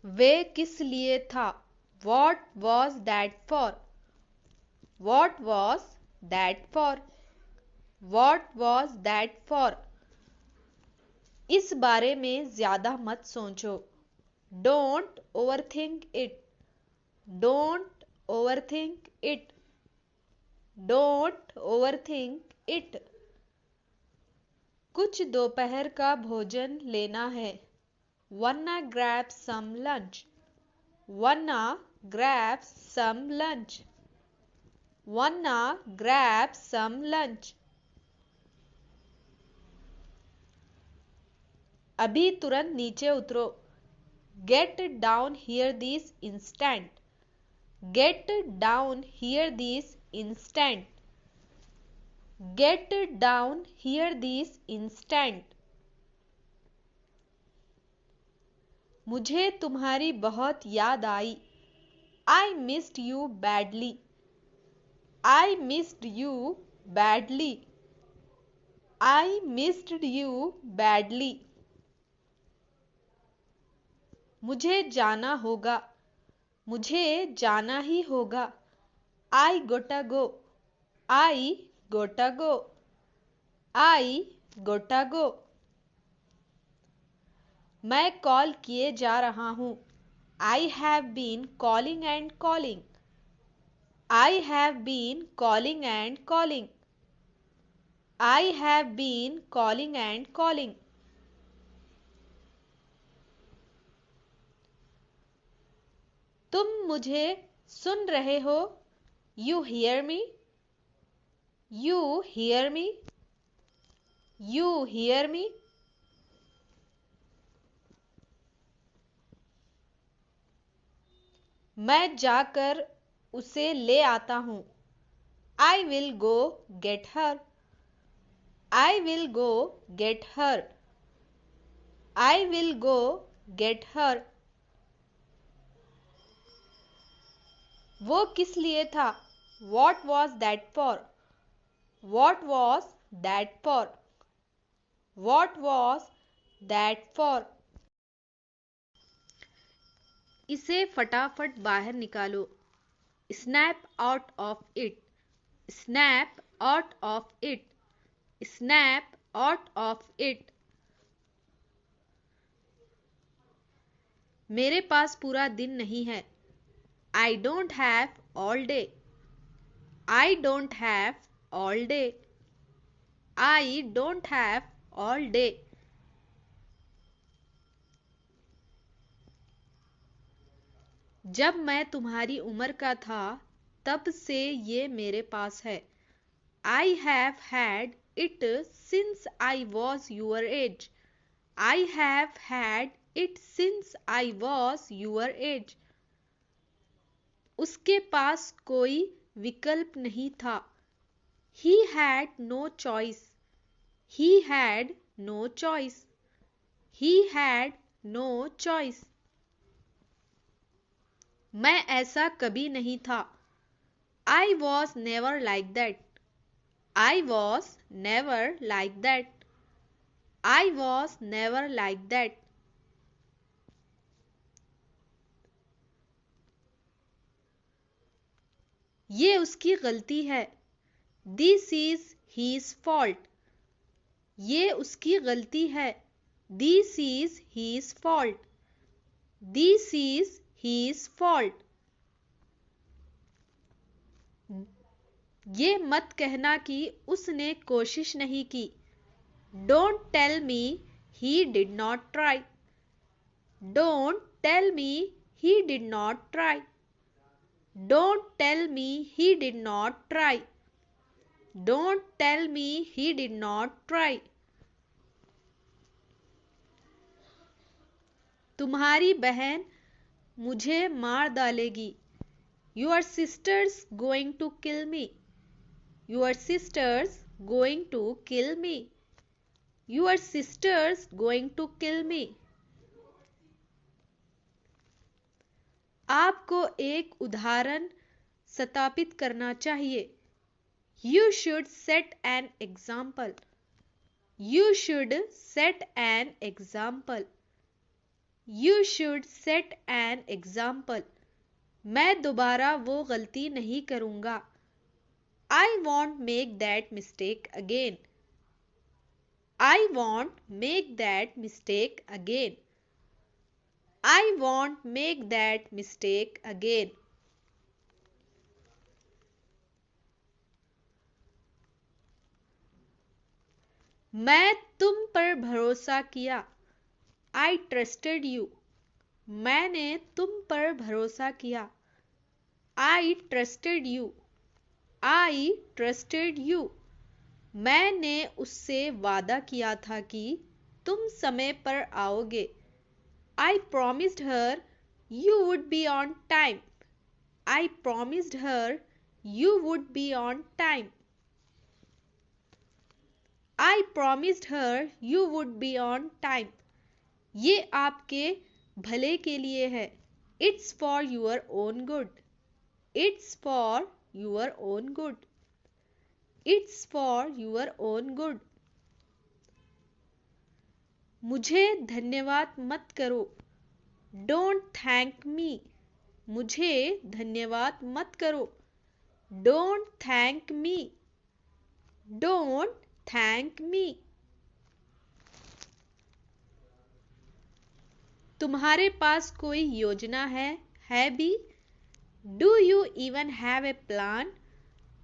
वे किस लिए था? What was that for? What was that for? What was that for? इस बारे में ज्यादा मत सोचो। Don't overthink it. Don't overthink it. Don't overthink it. कुछ दोपहर का भोजन लेना है। Wanna grab some lunch? Wanna grab some lunch? Wanna grab some lunch? अभी तुरंत नीचे उतरो। Get down here this instant. Get down here this instant. Get down here this instant. मुझे तुम्हारी बहुत याद आई। I missed you badly. I missed you badly. I missed you badly. मुझे जाना होगा। मुझे जाना ही होगा। I gotta go. I gotta go. I gotta go. मैं कॉल किए जा रहा हूँ। I have been calling and calling. I have been calling and calling. I have been calling and calling. तुम मुझे सुन रहे हो? You hear me? You hear me? You hear me? मैं जाकर उसे ले आता हूँ। I will go get her. I will go get her. I will go get her. वो किस लिए था? What was that for? What was that for? What was that for? इसे फटाफट बाहर निकालो। Snap out of it. Snap out of it. Snap out of it. मेरे पास पूरा दिन नहीं है। I don't have all day. I don't have all day. I don't have all day. जब मैं तुम्हारी उम्र का था तब से ये मेरे पास है। I have had it since I was your age. I have had it since I was your age. उसके पास कोई विकल्प नहीं था। He had no choice. He had no choice. He had no choice. मैं ऐसा कभी नहीं था। I was never like that. I was never like that. I was never like that. ये उसकी गलती है। This is his fault. ये उसकी गलती है। This is his fault. This is his fault. ये मत कहना कि उसने कोशिश नहीं की। Don't tell me he did not try. Don't tell me he did not try. Don't tell me he did not try. Don't tell me he did not try. तुम्हारी बहन मुझे मार डालेगी। Your sister's going to kill me. Your sister's going to kill me. Your sister's going to kill me. आपको एक उदाहरण स्थापित करना चाहिए। You should set an example. You should set an example. You should set an example. मैं दोबारा वो गलती नहीं करूँगा. I won't make that mistake again. I won't make that mistake again. I won't make that mistake again. मैं तुम पर भरोसा किया. I trusted you. मैंने तुम पर भरोसा किया. I trusted you. I trusted you. मैंने उससे वादा किया था कि तुम समय पर आओगे. I promised her you would be on time. I promised her you would be on time. I promised her you would be on time. ये आपके भले के लिए है. It's for your own good. It's for your own good. It's for your own good. मुझे धन्यवाद मत करो. Don't thank me. मुझे धन्यवाद मत करो. Don't thank me. Don't thank me. तुम्हारे पास कोई योजना है भी? Do you even have a plan?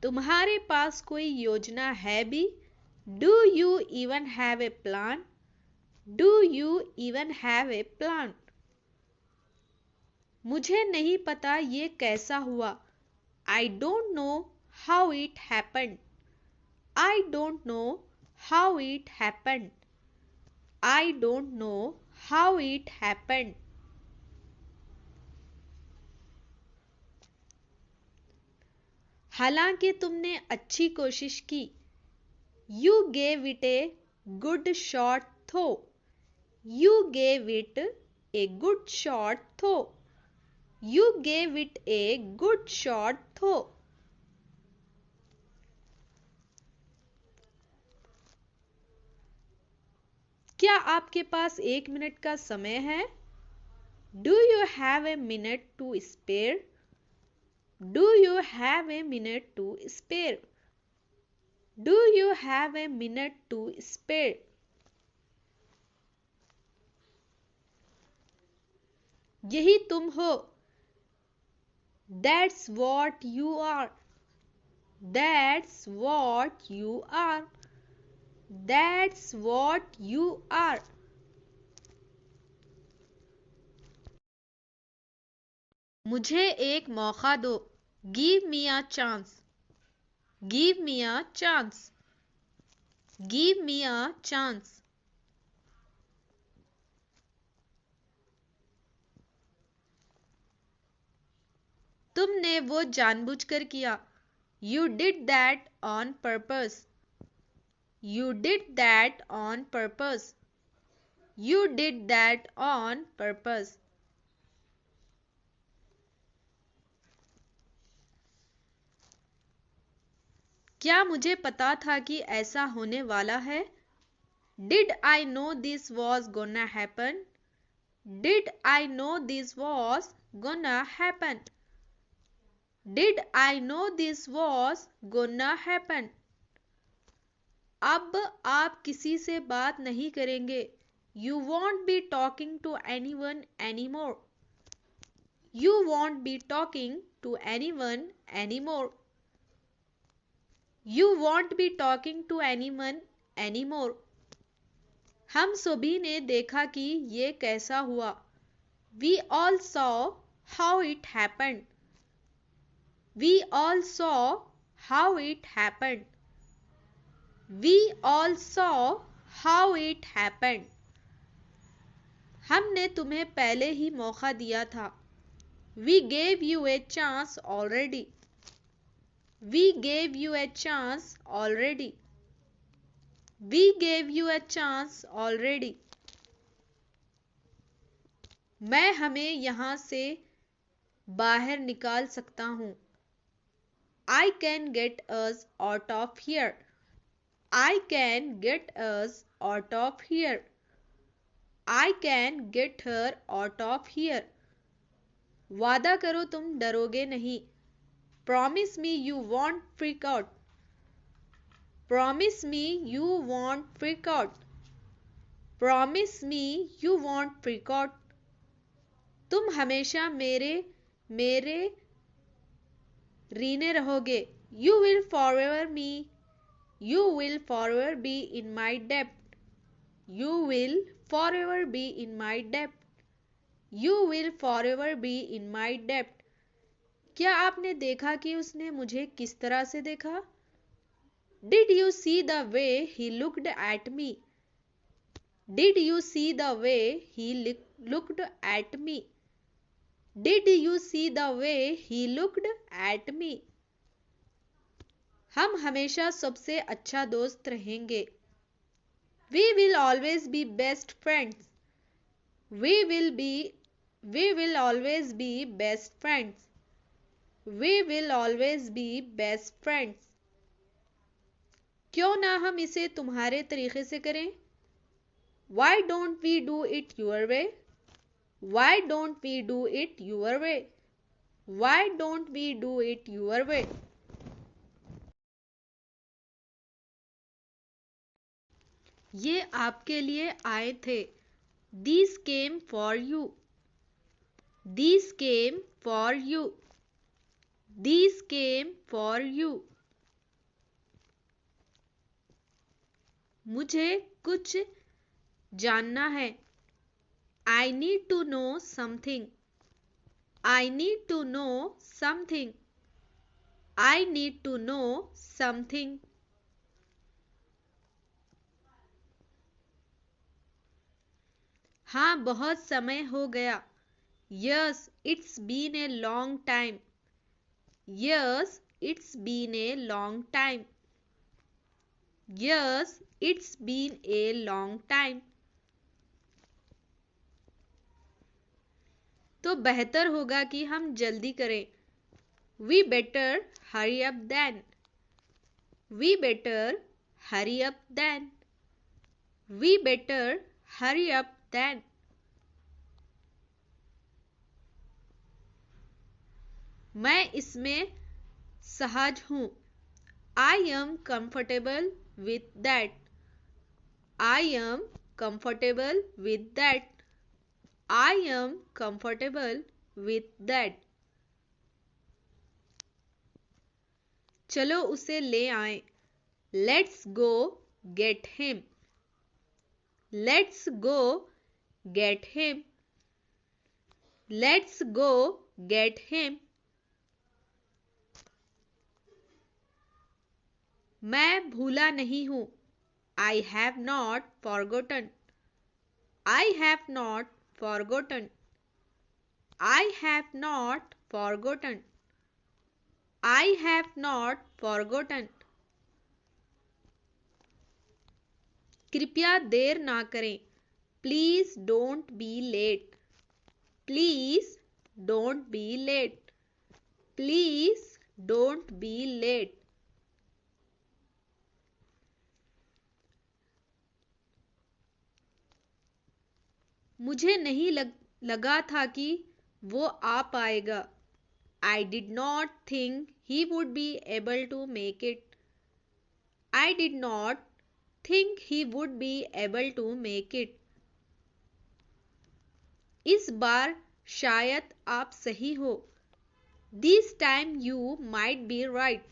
तुम्हारे पास कोई योजना है भी? Do you even have a plan? Do you even have a plan? मुझे नहीं पता ये कैसा हुआ. I don't know how it happened. I don't know how it happened. I don't know how it happened. हालांकि तुमने अच्छी कोशिश की. You gave it a good shot though. You gave it a good shot though. You gave it a good shot though. क्या आपके पास 1 minute का समय है? Do you have a minute to spare? Do you have a minute to spare? Do you have a minute to spare? यही तुम हो. That's what you are. That's what you are. That's what you are. मुझे एक मौका दो. Give me a chance. Give me a chance. Give me a chance. तुमने वो जानबूझकर किया. You did that on purpose. You did that on purpose. You did that on purpose. क्या मुझे पता था कि ऐसा होने वाला है? Did I know this was gonna happen? Did I know this was gonna happen? Did I know this was gonna happen? अब आप किसी से बात नहीं करेंगे. You won't be talking to anyone anymore. You won't be talking to anyone anymore. You won't be talking to anyone anymore. हम सभी ने देखा कि ये कैसा हुआ. We all saw how it happened. We all saw how it happened. We all saw how it happened. हमने तुम्हें पहले ही मौका दिया था. We gave you a chance already. We gave you a chance already. We gave you a chance already. मैं हमें यहाँ से बाहर निकाल सकता हूँ. I can get us out of here. I can get us out of here. I can get her out of here. वादा करो तुम डरोगे नहीं. Promise me you won't freak out. Promise me you won't freak out. Promise me you won't freak out. तुम हमेशा मेरे मेरे रीने रहोगे. You will forever me. You will forever be in my debt. You will forever be in my debt. You will forever be in my debt. क्या आपने देखा कि उसने मुझे किस तरह से देखा? Did you see the way he looked at me? Did you see the way he looked at me? Did you see the way he looked at me? हम हमेशा सबसे अच्छा दोस्त रहेंगे. We will always be best friends. We will always be best friends. We will always be best friends. क्यों ना हम इसे तुम्हारे तरीके से करें? Why don't we do it your way? Why don't we do it your way? Why don't we do it your way? ये आपके लिए आए थे. These came for you. These came for you. These came for you. मुझे कुछ जानना है. I need to know something. I need to know something. I need to know something. हाँ, बहुत समय हो गया. Yes, it's been a long time. Yes, it's been a long time. Yes, it's been a long time. तो बेहतर होगा कि हम जल्दी करें. We better hurry up then. We better hurry up then. We better hurry up then. मैं इसमें सहज हूँ. I am comfortable with that. I am comfortable with that. I am comfortable with that. चलो उसे ले आएं. Let's go get him. Let's go get him. Let's go get him. मैं भूला नहीं हूँ. I have not forgotten. I have not forgotten. I have not forgotten. I have not forgotten. कृपया देर ना करें. Please don't be late. Please don't be late. Please don't be late. मुझे नहीं लगा था कि वो आ पाएगा. I did not think he would be able to make it. I did not think he would be able to make it. इस बार शायद आप सही हो. This time you might be right.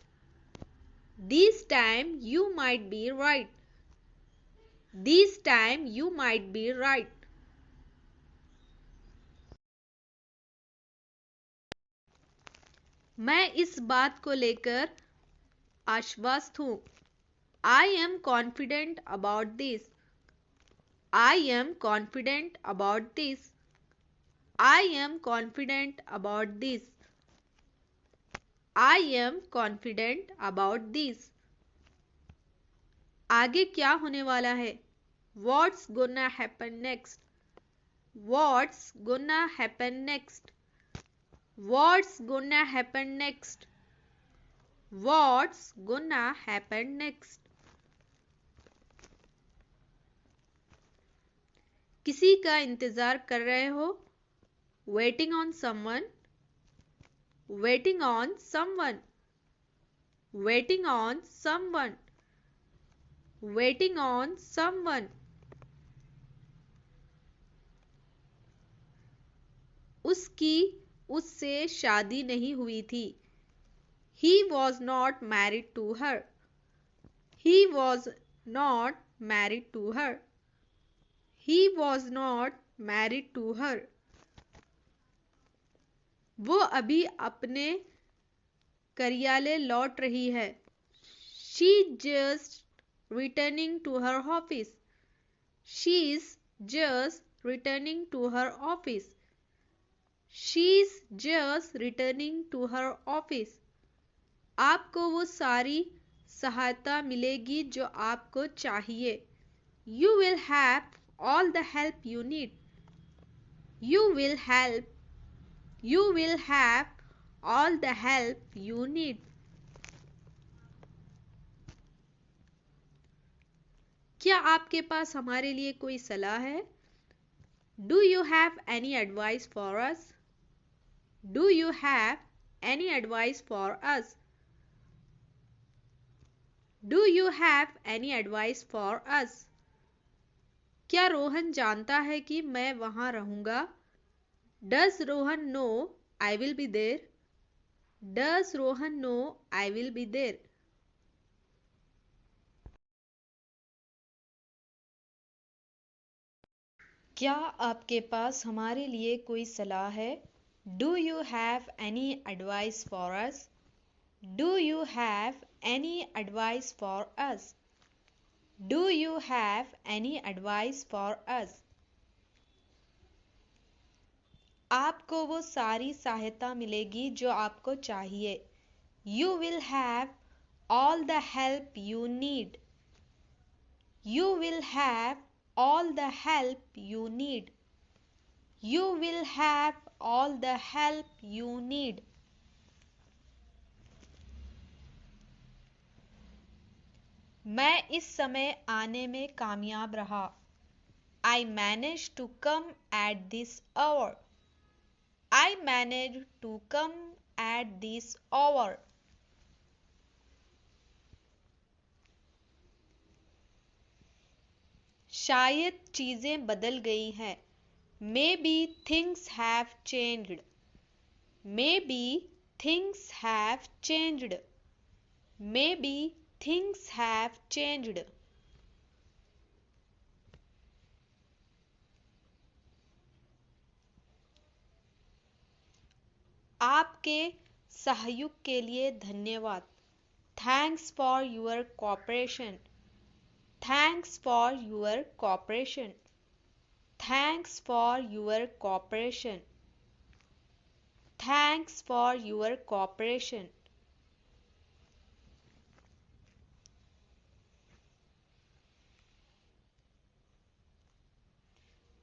This time you might be right. This time you might be right. मैं इस बात को लेकर आश्वस्त हूँ. I am confident about this. I am confident about this. I am confident about this. I am confident about this. आगे क्या होने वाला है? What's gonna happen next? What's gonna happen next? What's gonna happen next? What's gonna happen next? किसी का इंतजार कर रहे हो, waiting on someone, waiting on someone, waiting on someone, waiting on someone. उसकी उससे शादी नहीं हुई थी, he was not married to her, he was not married to her, he was not married to her. वो अभी अपने कार्यालय लौट रही है, she just returning to her office, she is just returning to her office, she is just returning to her office. आपको वो सारी सहायता मिलेगी जो आपको चाहिए, you will have all the help you need, you will help, you will have all the help you need. क्या आपके पास हमारे लिए कोई सलाह है? Do you have any advice for us? Do you have any advice for us? Do you have any advice for us? क्या रोहन जानता है कि मैं वहां रहूंगा? Does Rohan know I will be there? Does Rohan know I will be there? क्या आपके पास हमारे लिए कोई सलाह है? Do you have any advice for us? Do you have any advice for us? Do you have any advice for us? आपको वो सारी सहायता मिलेगी जो आपको चाहिए, you will have all the help you need, you will have all the help you need, you will have all the help you need. मैं इस समय आने में कामयाब रहा, I managed to come at this hour, I managed to come at this hour. शायद चीजें बदल गई हैं, maybe things have changed, maybe things have changed, maybe things have changed. आपके सहयोग के लिए धन्यवाद, thanks for your cooperation, thanks for your cooperation, thanks for your cooperation, thanks for your cooperation.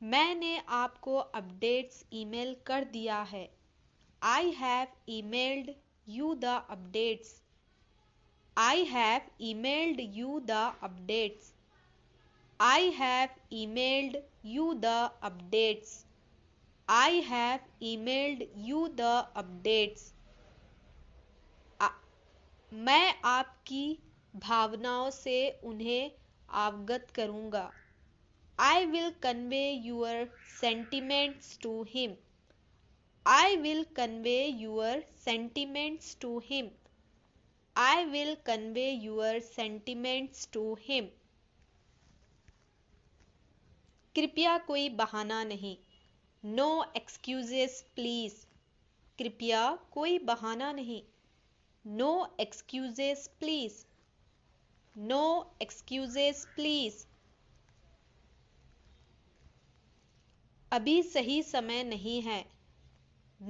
मैंने आपको अपडेट्स ईमेल कर दिया है, I have emailed you the updates, I have emailed you the updates, I have emailed you the updates, I have emailed you the updates. मैं आपकी भावनाओं से उन्हें अवगत करूंगा, I will convey your sentiments to him, I will convey your sentiments to him, I will convey your sentiments to him. कृपया कोई बहाना नहीं, no excuses please, कृपया कोई बहाना नहीं, no excuses please, no excuses please. अभी सही समय नहीं है,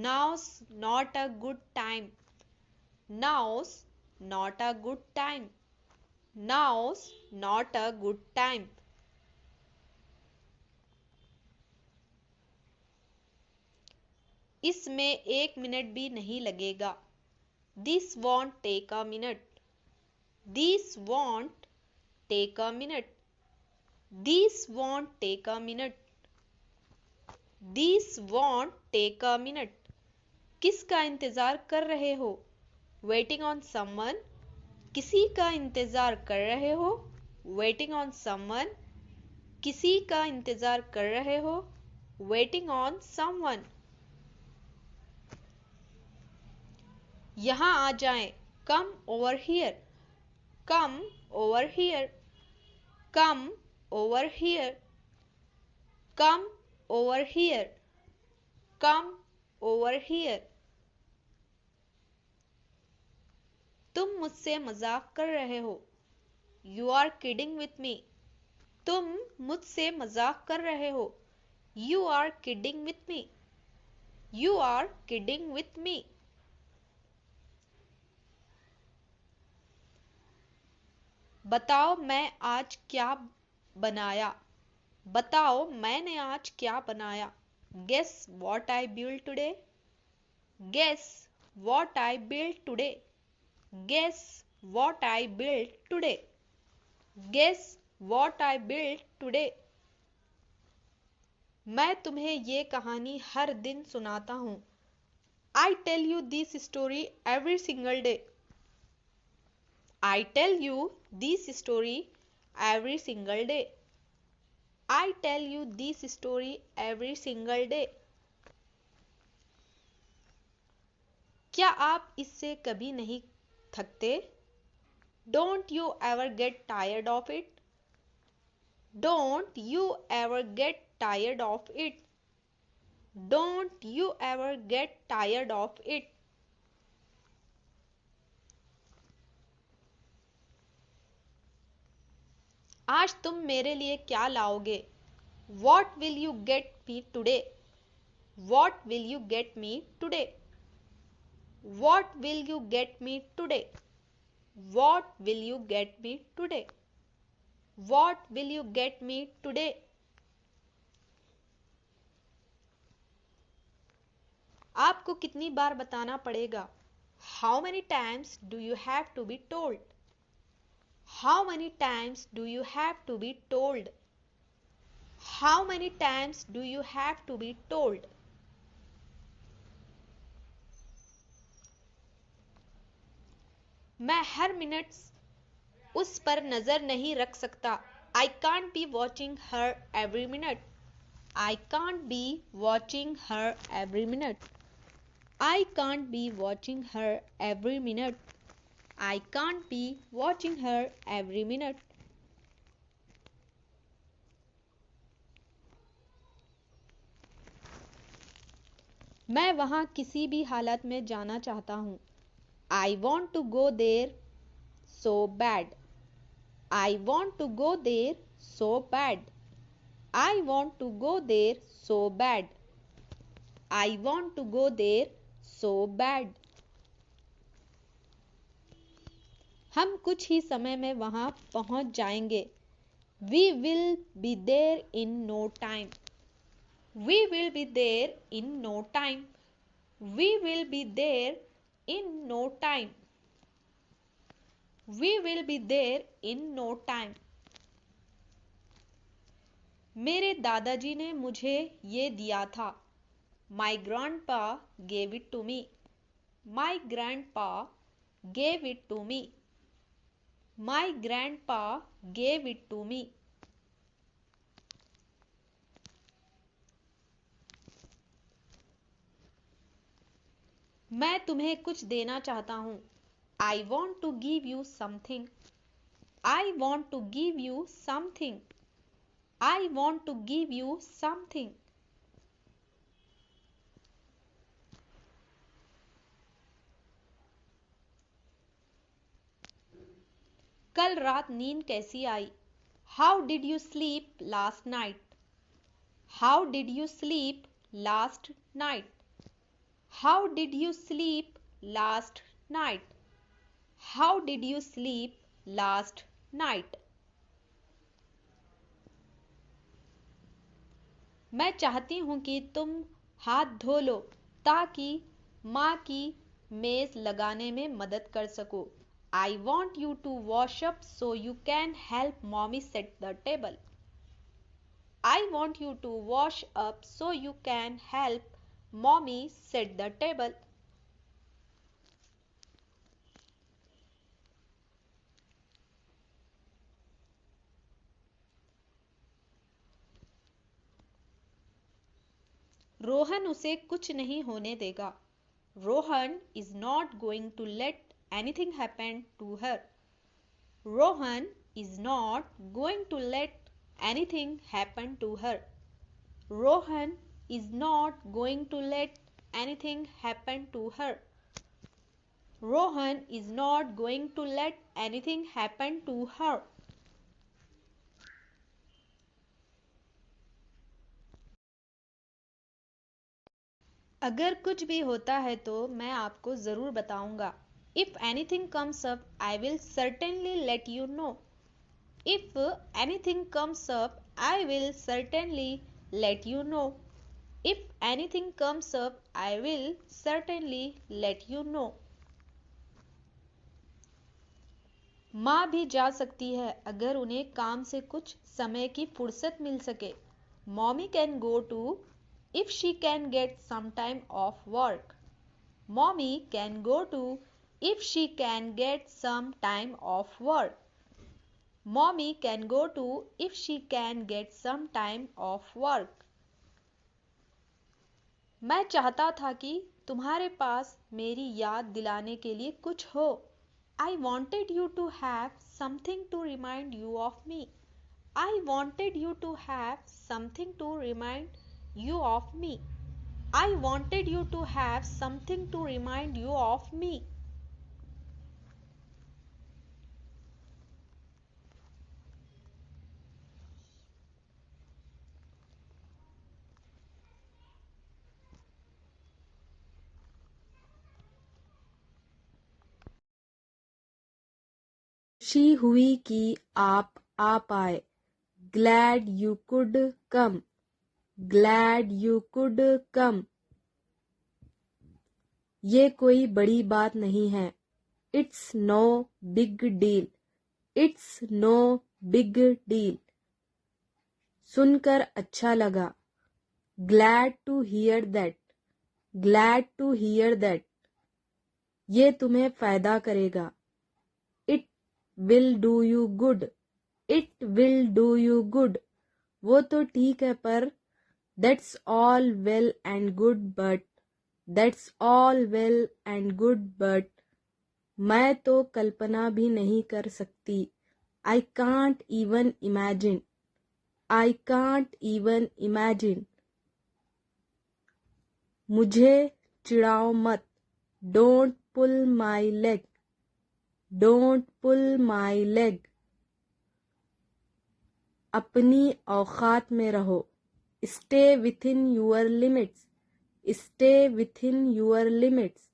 now's not a good time, now's not a good time, now's not a good time. इसमें 1 मिनट भी नहीं लगेगा, this won't take a minute, this won't take a minute, this won't take a minute, These won't take a minute. किसका इंतजार कर रहे हो? Waiting on someone. किसी का इंतजार कर रहे हो? Waiting on someone. किसी का इंतजार कर रहे हो? Waiting on someone. यहाँ आ जाएं. Come over here. Come over here. Come over here. Come over here. Come over here. तुम मुझसे मजाक कर रहे हो. You are kidding with me. तुम मुझसे मजाक कर रहे हो. You are kidding with me. You are kidding with me. बताओ मैं आज क्या बनाया. बताओ मैंने आज क्या बनाया. Guess what I built today. Guess what I built today. Guess what I built today. Guess what I built today. मैं तुम्हें ये कहानी हर दिन सुनाता हूँ. I tell you this story every single day. I tell you this story every single day. I tell you this story every single day. क्या आप इससे कभी नहीं थकते? Don't you ever get tired of it? Don't you ever get tired of it? Don't you ever get tired of it? आज तुम मेरे लिए क्या लाओगे? What will you get me today? What will you get me today? What will you get me today? What will you get me today? What will you get me today? आपको कितनी बार बताना पड़ेगा? How many times do you have to be told? How many times do you have to be told? How many times do you have to be told? मैं हर minute उस पर नजर नहीं रख सकता. I can't be watching her every minute. I can't be watching her every minute. I can't be watching her every minute. I can't be watching her every minute. मैं वहां किसी भी हालत में जाना चाहता हूं. I want to go there so bad. I want to go there so bad. I want to go there so bad. I want to go there so bad. हम कुछ ही समय में वहां पहुंच जाएंगे. We will be there in no time. We will be there in no time. We will be there in no time. We will be there in no time. मेरे दादाजी ने मुझे ये दिया था. My grandpa gave it to me. My grandpa gave it to me. My grandpa gave it to me. मैं तुम्हें कुछ देना चाहता हूँ. I want to give you something. I want to give you something. I want to give you something. कल रात नींद कैसी आई? How did you sleep last night? How did you sleep last night? How did you sleep last night? How did you sleep last night? मैं चाहती हूँ कि तुम हाथ धो लो ताकि माँ की मेज लगाने में मदद कर सको. I want you to wash up so you can help mommy set the table. I want you to wash up so you can help mommy set the table. Rohan उसे कुछ नहीं होने देगा. Rohan is not going to let anything happen to her. Rohan is not going to let anything happen to her. Rohan is not going to let anything happen to her. Rohan is not going to let anything happen to her. अगर कुछ भी होता है तो मैं आपको ज़रूर बताऊंगा. If anything comes up, I will certainly let you know. If anything comes up, I will certainly let you know. If anything comes up, I will certainly let you know. माँ भी जा सकती है अगर उन्हें काम से कुछ समय की फुर्सत मिल सके. Mommy can go too if she can get some time off work. Mommy can go too if she can get some time off work. Mommy can go too if she can get some time off work. मैं चाहता था कि तुम्हारे पास मेरी याद दिलाने के लिए कुछ हो. I wanted you to have something to remind you of me. I wanted you to have something to remind you of me. I wanted you to have something to remind you of me. खुशी हुई कि आप आ पाए. Glad you could come. Glad you could come. ये कोई बड़ी बात नहीं है. It's no big deal. It's no big deal. सुनकर अच्छा लगा. Glad to hear that. Glad to hear that. ये तुम्हें फायदा करेगा. It will do you good. It will do you good. वो तो ठीक है पर that's all well and good but that's all well and good but मैं तो कल्पना भी नहीं कर सकती. I can't even imagine. I can't even imagine. मुझे चिढ़ाओ मत. Don't pull my leg. Don't pull my leg. अपनी औकात में रहो. Stay within your limits. Stay within your limits.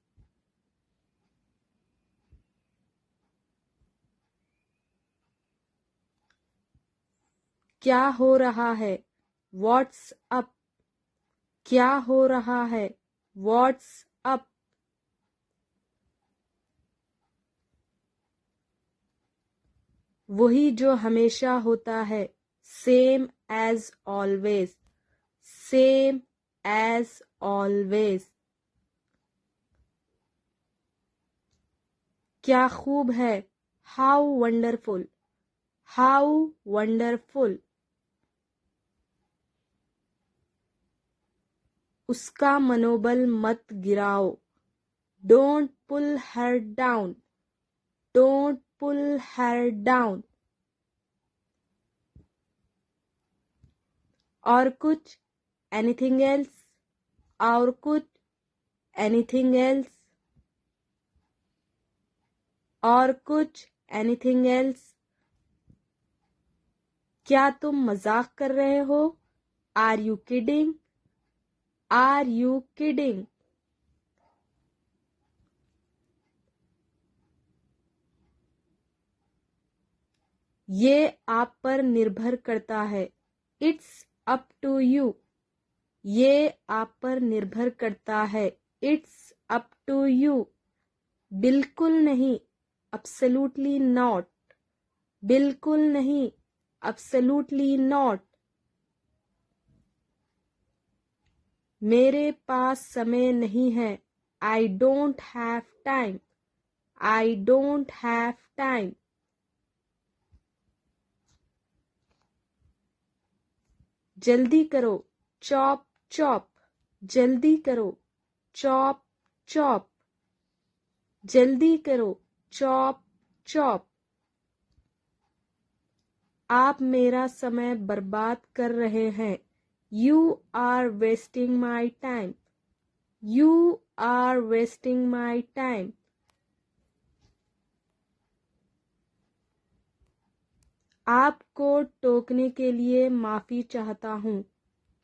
क्या हो रहा है? What's up? क्या हो रहा है? What's up? वही जो हमेशा होता है. Same as always. Same as always. क्या खूब है. How wonderful. How wonderful. उसका मनोबल मत गिराओ. Don't pull her down. Don't pull her down. और कुछ. Anything else? और कुछ. Anything else? और कुछ. Anything else? क्या तुम मजाक कर रहे हो? Are you kidding? Are you kidding? ये आप पर निर्भर करता है. It's up to you. ये आप पर निर्भर करता है. It's up to you. बिल्कुल नहीं. Absolutely not. बिल्कुल नहीं. Absolutely not. मेरे पास समय नहीं है। I don't have time. I don't have time. जल्दी करो, चॉप चॉप। जल्दी करो, चॉप चॉप। जल्दी करो, चॉप चॉप। आप मेरा समय बर्बाद कर रहे हैं। You are wasting my time. You are wasting my time. आपको टोकने के लिए माफी चाहता हूँ।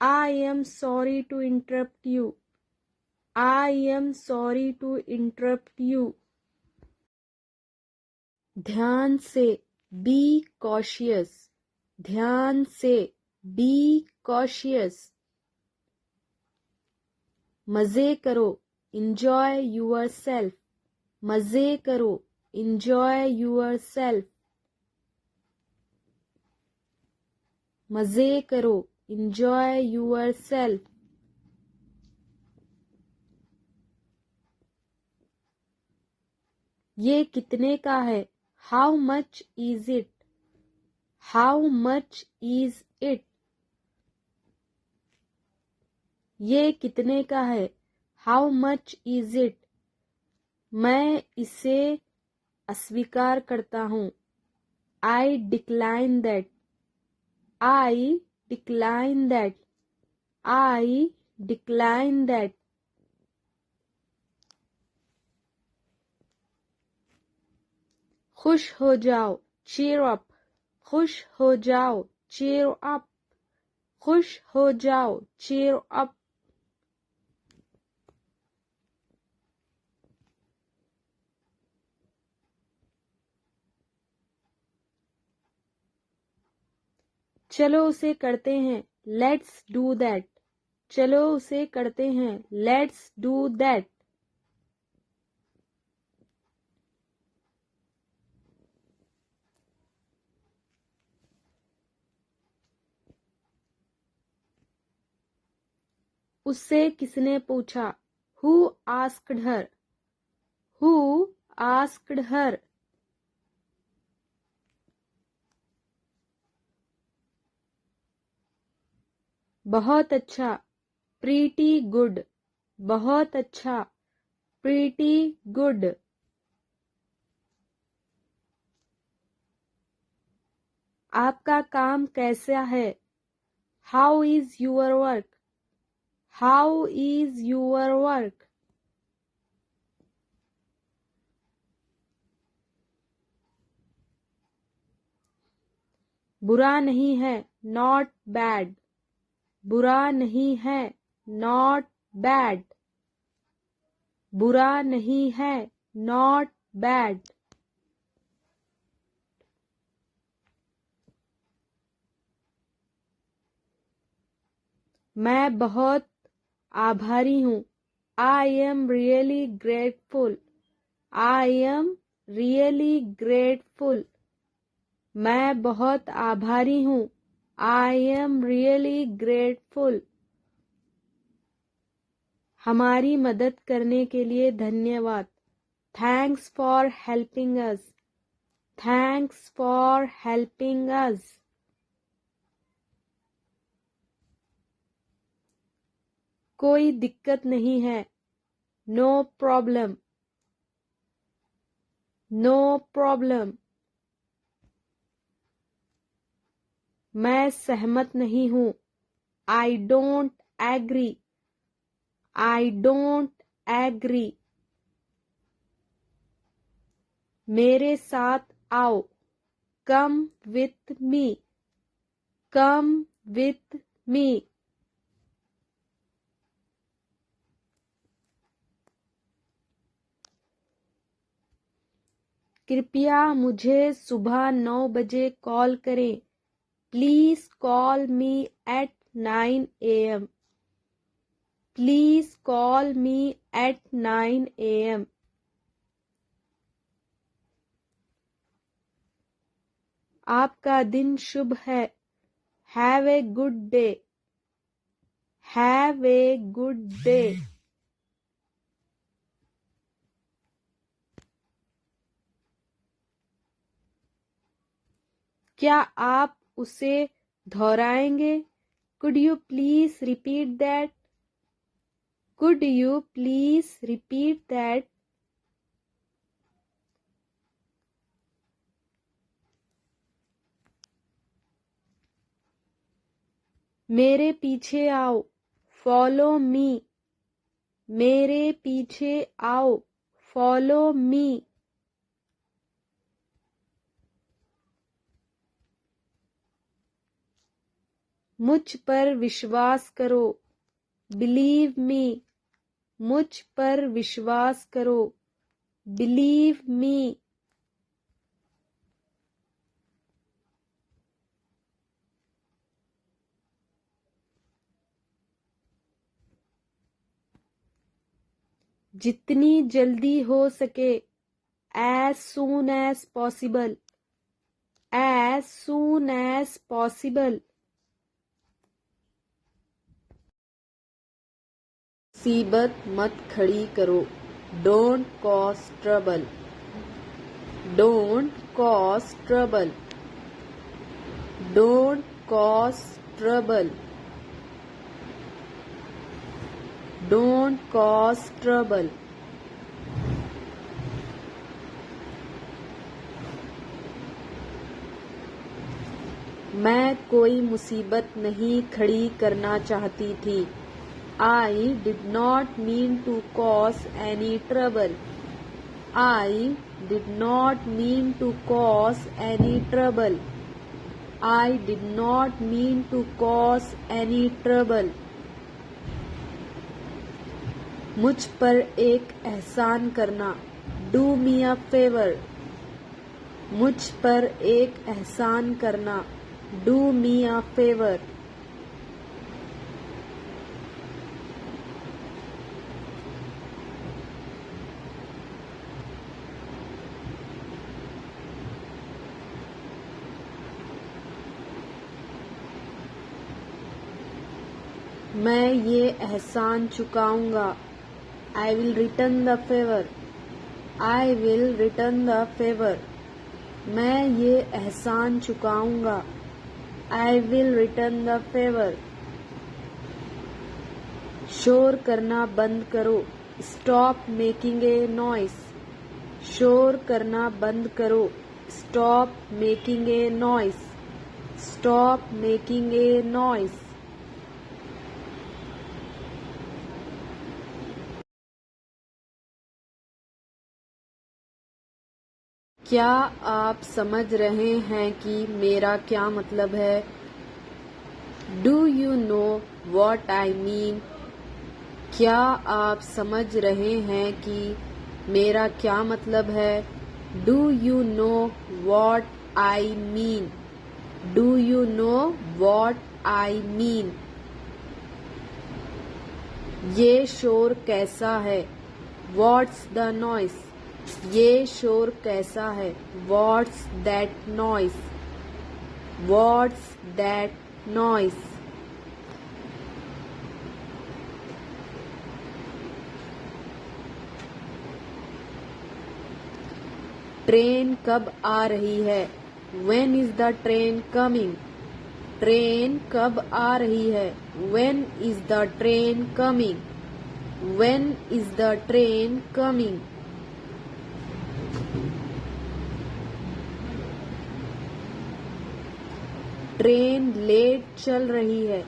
I am sorry to interrupt you. I am sorry to interrupt you. ध्यान से, be cautious. ध्यान से, be cautious. मजे करो, enjoy yourself. मजे करो, enjoy yourself. मजे करो, enjoy yourself. ये कितने का है? How much is it? How much is it? ये कितने का है? How much is it? मैं इसे अस्वीकार करता हूँ। I decline that. I decline that. I decline that. खुश हो जाओ, cheer up. खुश हो जाओ, cheer up. खुश हो जाओ, cheer up. चलो उसे करते हैं, let's do that. चलो उसे करते हैं, let's do that. उससे किसने पूछा? Who asked her? Who asked her? बहुत अच्छा, pretty good. बहुत अच्छा, pretty good. आपका काम कैसा है? How is your work? How is your work? बुरा नहीं है, not bad. बुरा नहीं है, not bad. बुरा नहीं है, not bad. मैं बहुत आभारी हूँ। I am really grateful. I am really grateful. मैं बहुत आभारी हूँ। I am really grateful. हमारी मदद करने के लिए धन्यवाद। Thanks for helping us. Thanks for helping us. कोई दिक्कत नहीं है। No problem. No problem. मैं सहमत नहीं हूँ। I don't agree. I don't agree. मेरे साथ आओ। Come with me. Come with me. कृपया मुझे सुबह 9 बजे कॉल करें। Please call me at 9 a.m. Please call me at 9 a.m. आपका दिन शुभ है। Have a good day. Have a good day. क्या आप उसे दोहराएंगे? Could you please repeat that? Could you please repeat that? मेरे पीछे आओ। Follow me. मेरे पीछे आओ। Follow me. मुझ पर विश्वास करो। Believe me. मुझ पर विश्वास करो। Believe me. जितनी जल्दी हो सके। As soon as possible. As soon as possible. मुसीबत मत खड़ी करो। Don't cause trouble. Don't cause trouble. Don't cause trouble. Don't cause trouble. मैं कोई मुसीबत नहीं खड़ी करना चाहती थी। I did not mean to cause any trouble. I did not mean to cause any trouble. I did not mean to cause any trouble. मुझ पर एक एहसान करना। Do me a favor. मुझ पर एक एहसान करना। Do me a favor. मैं ये एहसान चुकाऊंगा। I will return the favor. I will return the favor. मैं ये एहसान चुकाऊंगा। I will return the favor. शोर करना बंद करो। Stop making a noise. शोर करना बंद करो। Stop making a noise. Stop making a noise. क्या आप समझ रहे हैं कि मेरा क्या मतलब है? Do you know what I mean? क्या आप समझ रहे हैं कि मेरा क्या मतलब है? Do you know what I mean? Do you know what I mean? ये शोर कैसा है? What's the noise? ये शोर कैसा है? What's that noise? What's that noise? Train कब आ रही है? When is the train coming? Train कब आ रही है? When is the train coming? When is the train coming? Train late चल रही है।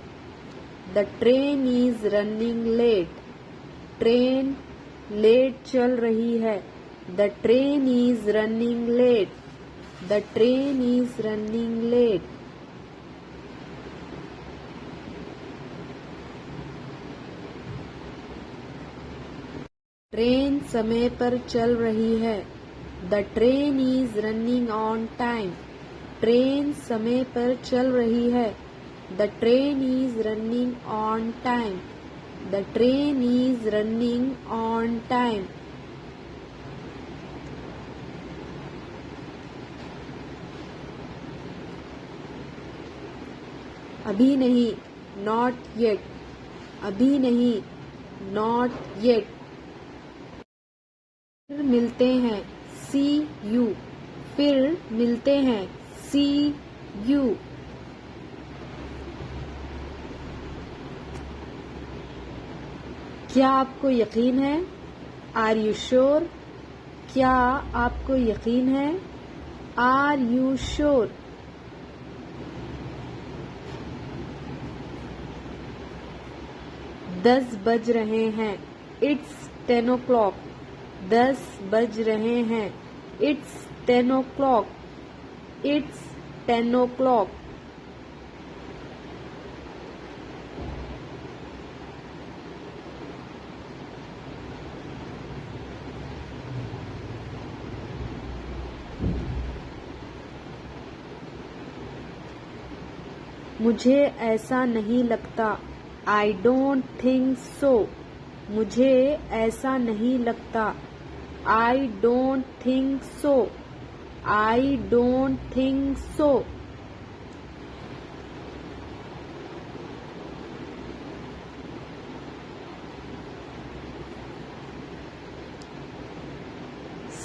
The train is running late. Train late चल रही है। The train is running late. The train is running late. Train समय पर चल रही है। The train is running on time. Train समय पर चल रही है। The train is running on time. The train is running on time. अभी नहीं, not yet. अभी नहीं, नॉट येट। फिर मिलते हैं, सी यू, फिर मिलते हैं, सी यू। क्या आपको यकीन है? Are you sure? क्या आपको यकीन है? Are you sure? 10 बज रहे हैं, इट्स 10 o'clock। 10 बज रहे हैं, इट्स 10 o'clock। It's 10 o'clock। मुझे ऐसा नहीं लगता, आई डोंट थिंक सो। मुझे ऐसा नहीं लगता, I don't think so. I don't think so.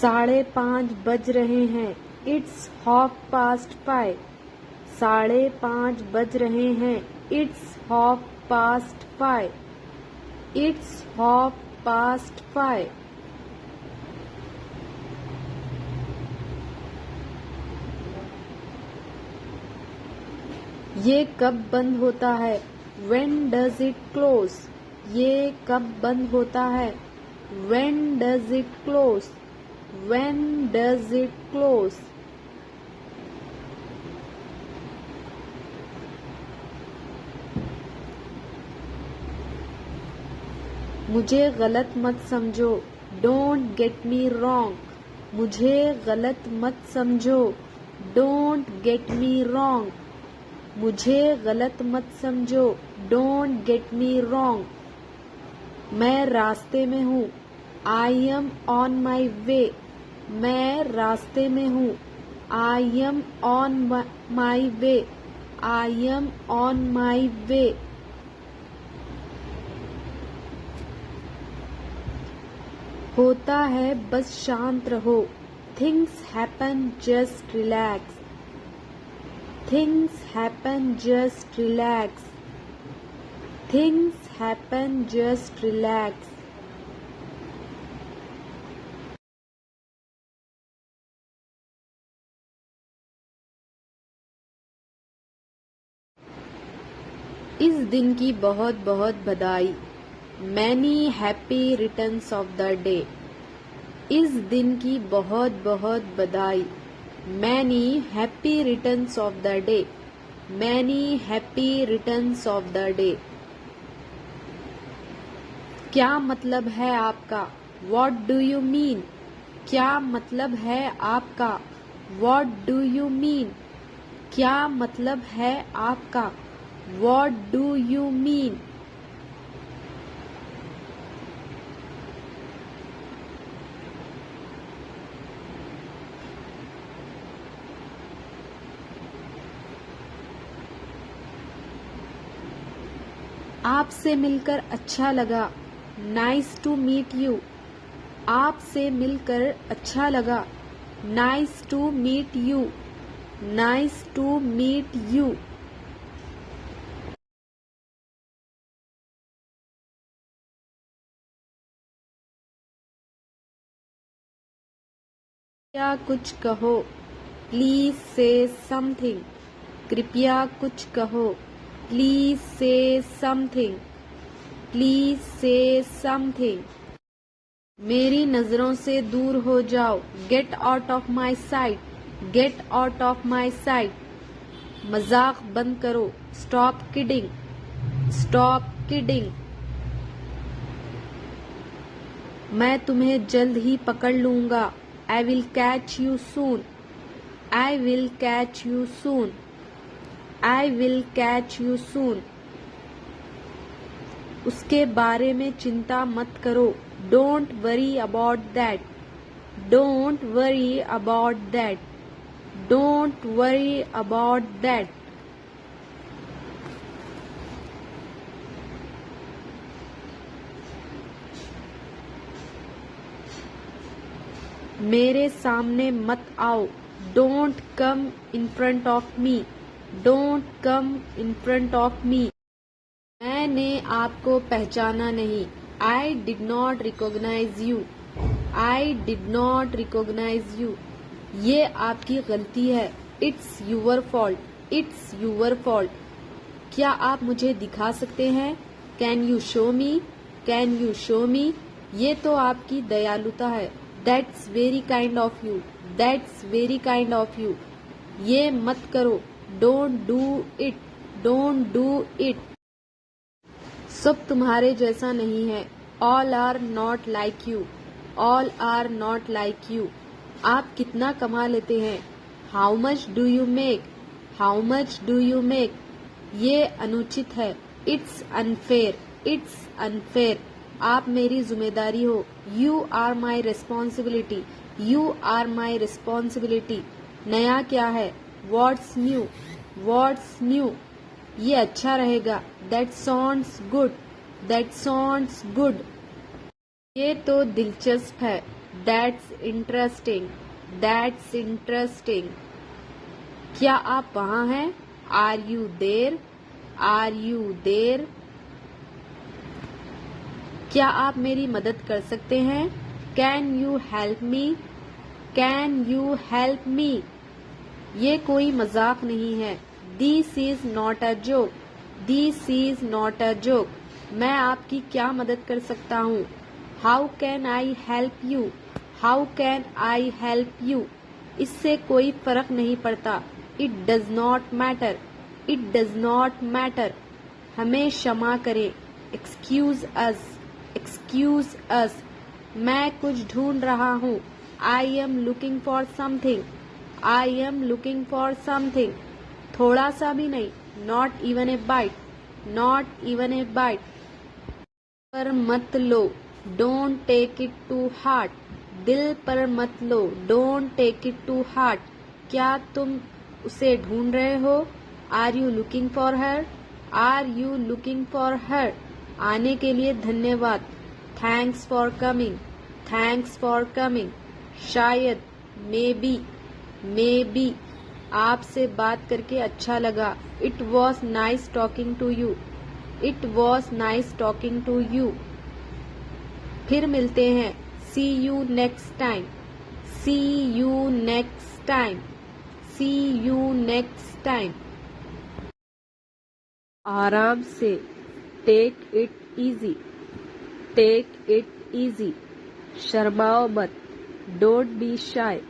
साढ़े 5 बज रहे हैं, इट्स 5:30। 5:30 बज रहे हैं, इट्स 5:30। इट्स 5:30। ये कब बंद होता है? When does it close? ये कब बंद होता है? When does it close? When does it close? मुझे गलत मत समझो, डोंट गेट मी रॉन्ग। मुझे गलत मत समझो, डोंट गेट मी रॉन्ग। मुझे गलत मत समझो, डोंट गेट मी रॉन्ग। मैं रास्ते में हूँ, आई एम ऑन माई वे। मैं रास्ते में हूँ, I am on my way. I am on my way. होता है बस शांत रहो, things happen just relax. Things happen just relax. Things happen just relax. इस दिन की बहुत बहुत बधाई, many happy returns of the day. इस दिन की बहुत बहुत बधाई, many happy returns of the day. Many happy returns of the day. क्या मतलब है आपका? What do you mean? क्या मतलब है आपका? What do you mean? क्या मतलब है आपका? What do you mean? आपसे मिलकर अच्छा लगा, नाइस टू मीट यू। आपसे मिलकर अच्छा लगा, nice to meet you. Nice to meet you. कृपया कुछ कहो, प्लीज से समथिंग। कृपया कुछ कहो, प्लीज से समथिंग। प्लीज से समथिंग। मेरी नजरों से दूर हो जाओ, get out of my site. Get out of my site. मजाक बंद करो, स्टॉप किडिंग। Stop kidding. मैं तुम्हें जल्द ही पकड़ लूंगा, I will catch you soon. I will catch you soon. I will catch you soon. उसके बारे में चिंता मत करो, don't worry about that. Don't worry about that. Don't worry about that. मेरे सामने मत आओ। Don't come in front of me. Don't come in front of me. मैंने आपको पहचाना नहीं। I did not recognise you. I did not recognise you. ये आपकी गलती है। It's your fault. It's your fault. क्या आप मुझे दिखा सकते हैं? Can you show me? Can you show me? ये तो आपकी दयालुता है। That's very kind of you. That's very kind of you. ये मत करो। Don't do it. Don't do it. सब तुम्हारे जैसा नहीं है। All are not like you. All are not like you. आप कितना कमा लेते हैं? How much do you make? How much do you make? ये अनुचित है। It's unfair. It's unfair. आप मेरी जिम्मेदारी हो। You are my responsibility. You are my responsibility. नया क्या है? What's new? What's new? ये अच्छा रहेगा। That sounds good. That sounds good. ये तो दिलचस्प है। That's interesting. That's interesting. क्या आप वहाँ हैं? Are you there? Are you there? क्या आप मेरी मदद कर सकते हैं? Can you help me? Can you help मी? ये कोई मजाक नहीं है। This is not a joke. This is not a joke. मैं आपकी क्या मदद कर सकता हूँ? How can I help you? How can I help you? इससे कोई फर्क नहीं पड़ता। It does not matter. It does not matter. हमें क्षमा करें। एक्सक्यूज अस। एक्सक्यूज अस। मैं कुछ ढूंढ रहा हूँ। I am looking for something. I am looking for something. थोड़ा सा भी नहीं। Not even a bite. Not even a bite. पर मत लो। Don't take it to heart. दिल पर मत लो। Don't take it to heart. क्या तुम उसे ढूंढ रहे हो? Are you looking for her? Are you looking for her? आने के लिए धन्यवाद। Thanks for coming. Thanks for coming. शायद। Maybe. Maybe. आपसे बात करके अच्छा लगा। It was nice talking to you. It was nice talking to you. फिर मिलते हैं। See you next time. See you next time. See you next time. आराम से। Take it easy. Take it easy. शर्माओ मत। Don't be shy.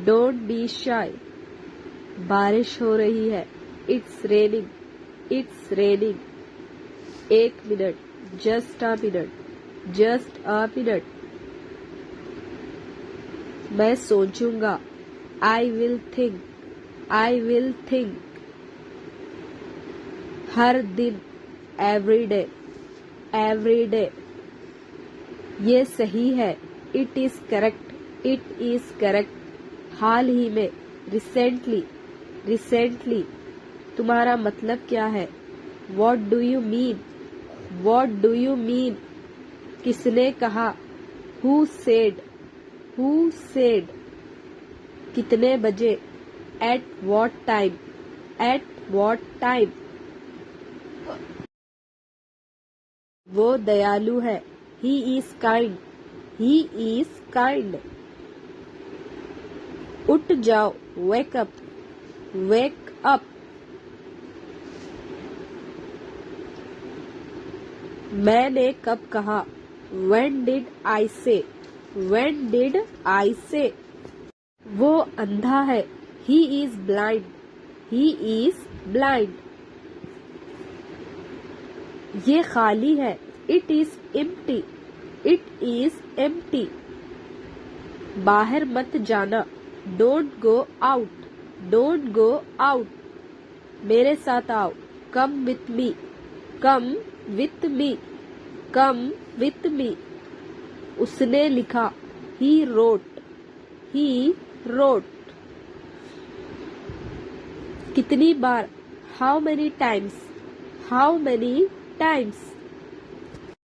Don't be shy. बारिश हो रही है। It's raining. It's raining. एक मिनट। Just a minute. Just a minute. मैं सोचूंगा। I will think. I will think. हर दिन। Every day. Every day. ये सही है। It is correct. It is correct. हाल ही में। रिसेंटली। रिसेंटली। तुम्हारा मतलब क्या है? What do you mean? What do you mean? किसने कहा? Who said? Who said? कितने बजे? At what time? At what time? वो दयालु है। He is kind. He is kind. उठ जाओ। Wake up. Wake up. मैंने कब कहा? When did I say? When did I say? वो अंधा है। He is blind. He is blind. ये खाली है। It is empty. It is empty. बाहर मत जाना। Don't go out. Don't go out. मेरे साथ आओ। Come with me. Come with me. Come with me. उसने लिखा। He wrote. He wrote. कितनी बार? How many times? How many times?